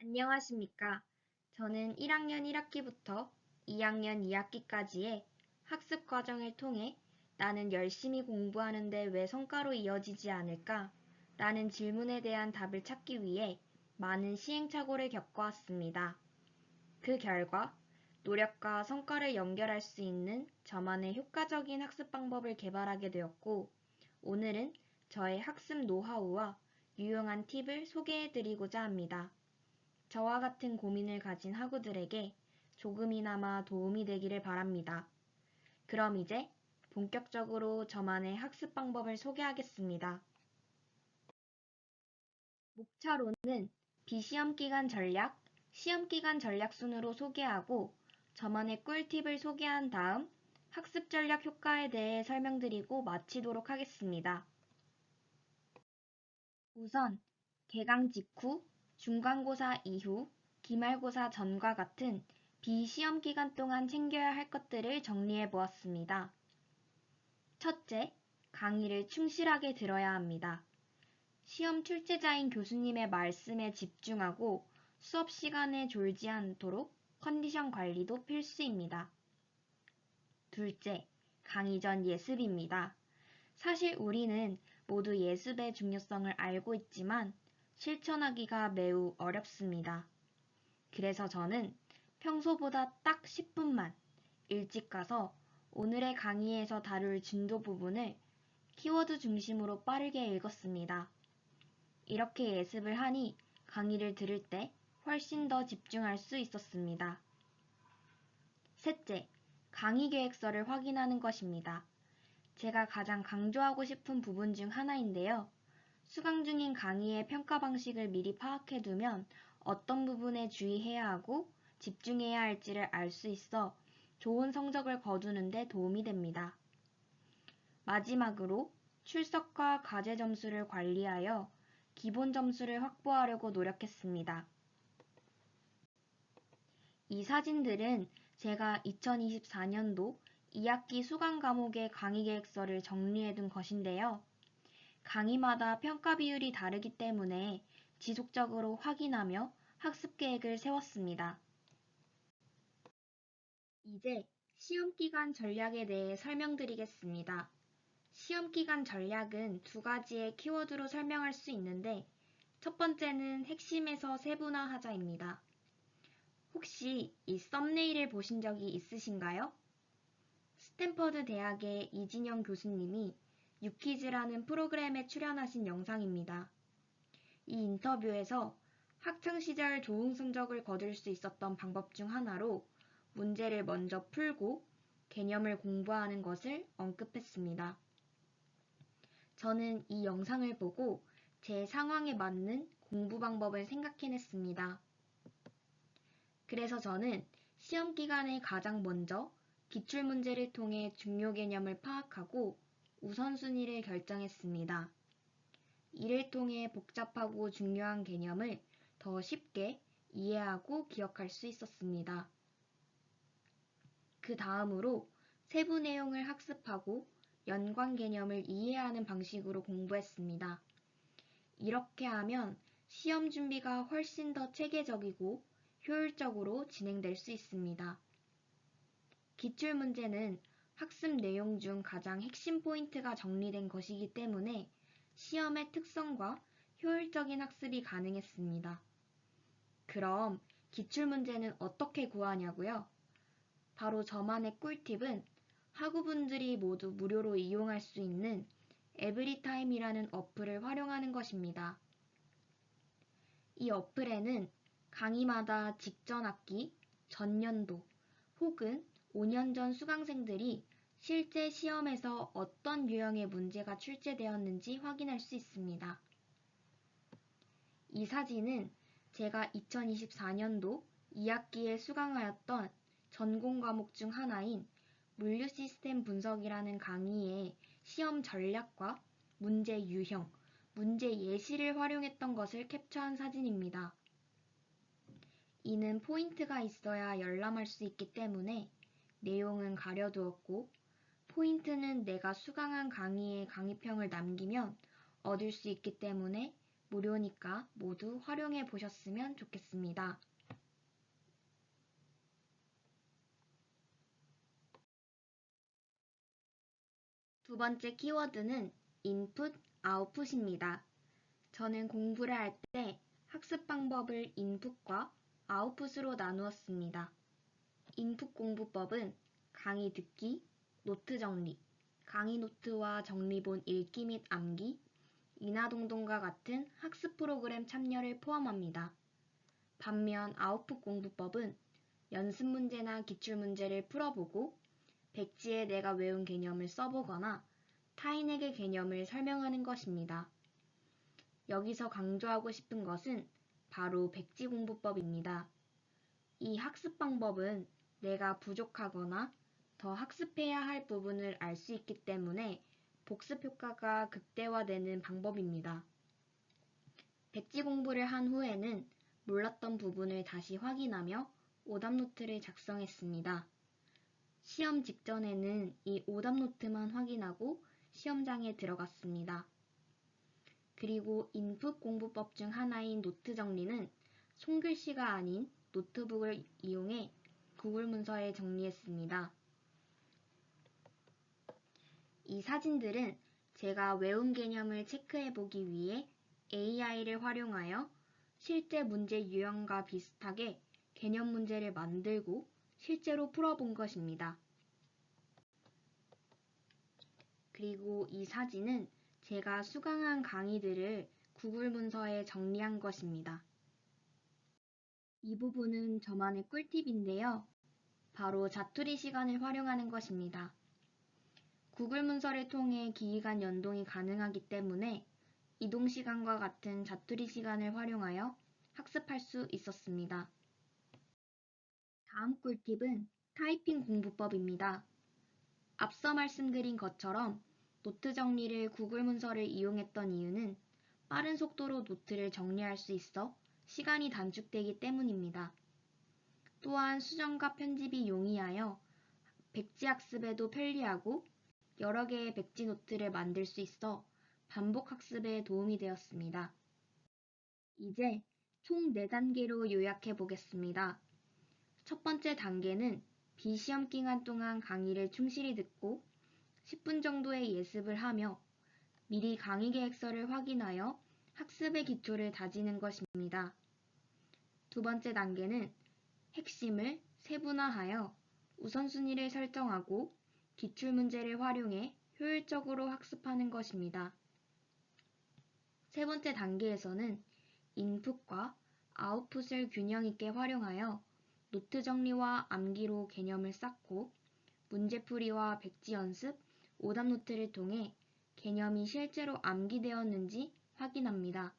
안녕하십니까. 저는 1학년 1학기부터 2학년 2학기까지의 학습 과정을 통해 나는 열심히 공부하는데 왜 성과로 이어지지 않을까? 라는 질문에 대한 답을 찾기 위해 많은 시행착오를 겪어왔습니다. 그 결과 노력과 성과를 연결할 수 있는 저만의 효과적인 학습 방법을 개발하게 되었고, 오늘은 저의 학습 노하우와 유용한 팁을 소개해 드리고자 합니다. 저와 같은 고민을 가진 학우들에게 조금이나마 도움이 되기를 바랍니다. 그럼 이제 본격적으로 저만의 학습 방법을 소개하겠습니다. 목차로는 비시험 기간 전략, 시험 기간 전략 순으로 소개하고 저만의 꿀팁을 소개한 다음 학습 전략 효과에 대해 설명드리고 마치도록 하겠습니다. 우선 개강 직후, 중간고사 이후, 기말고사 전과 같은 비시험 기간 동안 챙겨야 할 것들을 정리해 보았습니다. 첫째, 강의를 충실하게 들어야 합니다. 시험 출제자인 교수님의 말씀에 집중하고 수업 시간에 졸지 않도록 컨디션 관리도 필수입니다. 둘째, 강의 전 예습입니다. 사실 우리는 모두 예습의 중요성을 알고 있지만 실천하기가 매우 어렵습니다. 그래서 저는 평소보다 딱 10분만 일찍 가서 오늘의 강의에서 다룰 진도 부분을 키워드 중심으로 빠르게 읽었습니다. 이렇게 예습을 하니 강의를 들을 때 훨씬 더 집중할 수 있었습니다. 셋째, 강의 계획서를 확인하는 것입니다. 제가 가장 강조하고 싶은 부분 중 하나인데요. 수강 중인 강의의 평가 방식을 미리 파악해 두면 어떤 부분에 주의해야 하고 집중해야 할지를 알 수 있어 좋은 성적을 거두는 데 도움이 됩니다. 마지막으로 출석과 과제 점수를 관리하여 기본 점수를 확보하려고 노력했습니다. 이 사진들은 제가 2024년도 2학기 수강 과목의 강의 계획서를 정리해둔 것인데요. 강의마다 평가 비율이 다르기 때문에 지속적으로 확인하며 학습 계획을 세웠습니다. 이제 시험 기간 전략에 대해 설명드리겠습니다. 시험 기간 전략은 두 가지의 키워드로 설명할 수 있는데, 첫 번째는 핵심에서 세분화하자입니다. 혹시 이 썸네일을 보신 적이 있으신가요? 스탠퍼드 대학의 이진영 교수님이 유퀴즈라는 프로그램에 출연하신 영상입니다. 이 인터뷰에서 학창시절 좋은 성적을 거둘 수 있었던 방법 중 하나로 문제를 먼저 풀고 개념을 공부하는 것을 언급했습니다. 저는 이 영상을 보고 제 상황에 맞는 공부 방법을 생각해냈습니다. 그래서 저는 시험 기간에 가장 먼저 기출문제를 통해 중요 개념을 파악하고 우선순위를 결정했습니다. 이를 통해 복잡하고 중요한 개념을 더 쉽게 이해하고 기억할 수 있었습니다. 그 다음으로 세부 내용을 학습하고 연관 개념을 이해하는 방식으로 공부했습니다. 이렇게 하면 시험 준비가 훨씬 더 체계적이고 효율적으로 진행될 수 있습니다. 기출문제는 학습 내용 중 가장 핵심 포인트가 정리된 것이기 때문에 시험의 특성과 효율적인 학습이 가능했습니다. 그럼 기출문제는 어떻게 구하냐고요? 바로 저만의 꿀팁은 학우분들이 모두 무료로 이용할 수 있는 에브리타임이라는 어플을 활용하는 것입니다. 이 어플에는 강의마다 직전 학기, 전년도 혹은 5년 전 수강생들이 실제 시험에서 어떤 유형의 문제가 출제되었는지 확인할 수 있습니다. 이 사진은 제가 2024년도 2학기에 수강하였던 전공 과목 중 하나인 물류 시스템 분석이라는 강의의 시험 전략과 문제 유형, 문제 예시를 활용했던 것을 캡처한 사진입니다. 이는 포인트가 있어야 열람할 수 있기 때문에 내용은 가려두었고, 포인트는 내가 수강한 강의의 강의평을 남기면 얻을 수 있기 때문에 무료니까 모두 활용해 보셨으면 좋겠습니다. 두 번째 키워드는 인풋, 아웃풋입니다. 저는 공부를 할 때 학습 방법을 인풋과 아웃풋으로 나누었습니다. 인풋 공부법은 강의 듣기, 노트 정리, 강의 노트와 정리본 읽기 및 암기, 인하동동과 같은 학습 프로그램 참여를 포함합니다. 반면 아웃풋 공부법은 연습 문제나 기출 문제를 풀어보고 백지에 내가 외운 개념을 써보거나 타인에게 개념을 설명하는 것입니다. 여기서 강조하고 싶은 것은 바로 백지 공부법입니다. 이 학습 방법은 내가 부족하거나 더 학습해야 할 부분을 알 수 있기 때문에 복습 효과가 극대화되는 방법입니다. 백지 공부를 한 후에는 몰랐던 부분을 다시 확인하며 오답 노트를 작성했습니다. 시험 직전에는 이 오답 노트만 확인하고 시험장에 들어갔습니다. 그리고 인풋 공부법 중 하나인 노트 정리는 손글씨가 아닌 노트북을 이용해 구글 문서에 정리했습니다. 이 사진들은 제가 외운 개념을 체크해 보기 위해 AI를 활용하여 실제 문제 유형과 비슷하게 개념 문제를 만들고 실제로 풀어본 것입니다. 그리고 이 사진은 제가 수강한 강의들을 구글 문서에 정리한 것입니다. 이 부분은 저만의 꿀팁인데요. 바로 자투리 시간을 활용하는 것입니다. 구글 문서를 통해 기기간 연동이 가능하기 때문에 이동 시간과 같은 자투리 시간을 활용하여 학습할 수 있었습니다. 다음 꿀팁은 타이핑 공부법입니다. 앞서 말씀드린 것처럼 노트 정리를 구글 문서를 이용했던 이유는 빠른 속도로 노트를 정리할 수 있어 시간이 단축되기 때문입니다. 또한 수정과 편집이 용이하여 백지 학습에도 편리하고 여러 개의 백지 노트를 만들 수 있어 반복 학습에 도움이 되었습니다. 이제 총 4단계로 요약해 보겠습니다. 첫 번째 단계는 비시험 기간 동안 강의를 충실히 듣고 10분 정도의 예습을 하며 미리 강의 계획서를 확인하여 학습의 기초를 다지는 것입니다. 두 번째 단계는 핵심을 세분화하여 우선순위를 설정하고 기출문제를 활용해 효율적으로 학습하는 것입니다. 세 번째 단계에서는 인풋과 아웃풋을 균형 있게 활용하여 노트 정리와 암기로 개념을 쌓고 문제풀이와 백지 연습, 오답 노트를 통해 개념이 실제로 암기되었는지 확인합니다.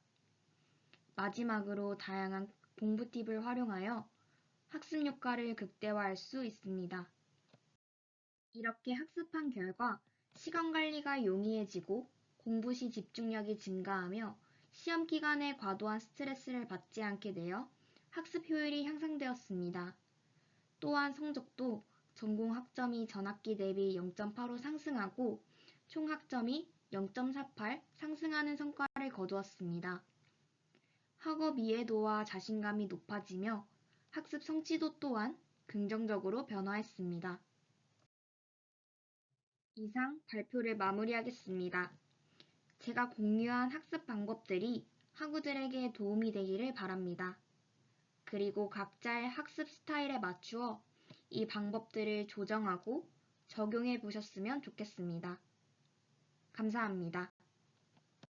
마지막으로 다양한 공부 팁을 활용하여 학습 효과를 극대화할 수 있습니다. 이렇게 학습한 결과 시간 관리가 용이해지고 공부 시 집중력이 증가하며 시험 기간에 과도한 스트레스를 받지 않게 되어 학습 효율이 향상되었습니다. 또한 성적도 전공 학점이 전학기 대비 0.85 상승하고 총 학점이 0.48 상승하는 성과를 거두었습니다. 학업 이해도와 자신감이 높아지며 학습 성취도 또한 긍정적으로 변화했습니다. 이상 발표를 마무리하겠습니다. 제가 공유한 학습 방법들이 학우들에게 도움이 되기를 바랍니다. 그리고 각자의 학습 스타일에 맞추어 이 방법들을 조정하고 적용해 보셨으면 좋겠습니다. 감사합니다.